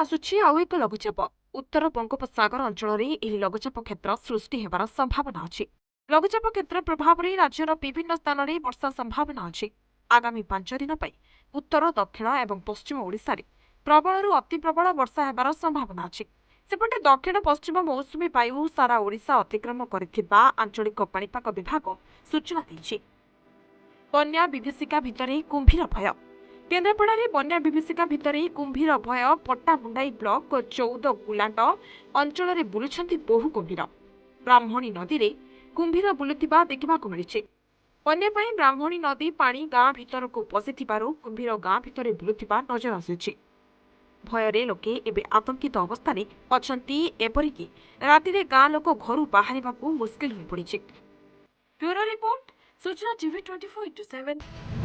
ଆସୁଛି ଆଉ ଏକ ଲଘୁଚାପ। ଉତ୍ତର ବଙ୍ଗୋପସାଗର ଅଞ୍ଚଳରେ ଏହି ଲଘୁଚାପ କ୍ଷେତ୍ର ସୃଷ୍ଟି ହେବାର ସମ୍ଭାବନା ଅଛି। ଲଘୁଚାପ କ୍ଷେତ୍ର ପ୍ରଭାବରେ ରାଜ୍ୟର ବିଭିନ୍ନ ସ୍ଥାନରେ ବର୍ଷା ସମ୍ଭାବନା ଅଛି। ଆଗାମୀ 5 ଦିନ ପାଇଁ ଉତ୍ତର, ଦକ୍ଷିଣ ଏବଂ ପଶ୍ଚିମ ଓଡ଼ିଶାରେ ପ୍ରବଳରୁ ଅତି ପ୍ରବଳ ବର୍ଷା ହେବାର ସମ୍ଭାବନା ଅଛି। ସେପଟେ ଦକ୍ଷିଣ ପଶ୍ଚିମ ମୌସୁମୀ ବାୟୁ ସାରା ଓଡ଼ିଶା ଅତିକ୍ରମ କରିଥିବା ଆଞ୍ଚଳିକ ପାଣିପାଗ ବିଭାଗ ସୂଚନା ଦେଇଛି। ବନ୍ୟା ବିଭୀଷିକା ଭିତରେ କୁମ୍ଭୀର ଭୟ। କେନ୍ଦ୍ରାପଡ଼ାରେ ବନ୍ୟା ବିଭୀଷିକା ଭିତରେ କୁମ୍ଭୀର ଭୟ। ପଟ୍ଟାମୁଣ୍ଡାଇ ବ୍ଲକ 14 ଗୁଲାଟ ଅଞ୍ଚଳରେ ବୁଲୁଛନ୍ତି ବହୁ କୁମ୍ଭୀର। ବ୍ରାହ୍ମଣୀ ନଦୀରେ କୁମ୍ଭୀର ବୁଲୁଥିବା ଦେଖିବାକୁ ମିଳିଛି। ବନ୍ୟା ପାଇଁ ବ୍ରାହ୍ମଣୀ ନଦୀ ପାଣି ଗାଁ ଭିତରକୁ ପଶିଥିବାରୁ କୁମ୍ଭୀର ଗାଁ ଭିତରେ ବୁଲୁଥିବା ନଜର ଆସୁଛି। ଭୟରେ ଲୋକେ ଏବେ ଆତଙ୍କିତ ଅବସ୍ଥାରେ ଅଛନ୍ତି। ଏପରିକି ରାତିରେ ଗାଁ ଲୋକ ଘରୁ ବାହାରିବାକୁ ମୁସ୍କିଲ ହୋଇପଡ଼ିଛି। ବ୍ୟୁରୋ ରିପୋର୍ଟ, ସୂଚନା TV 24/7।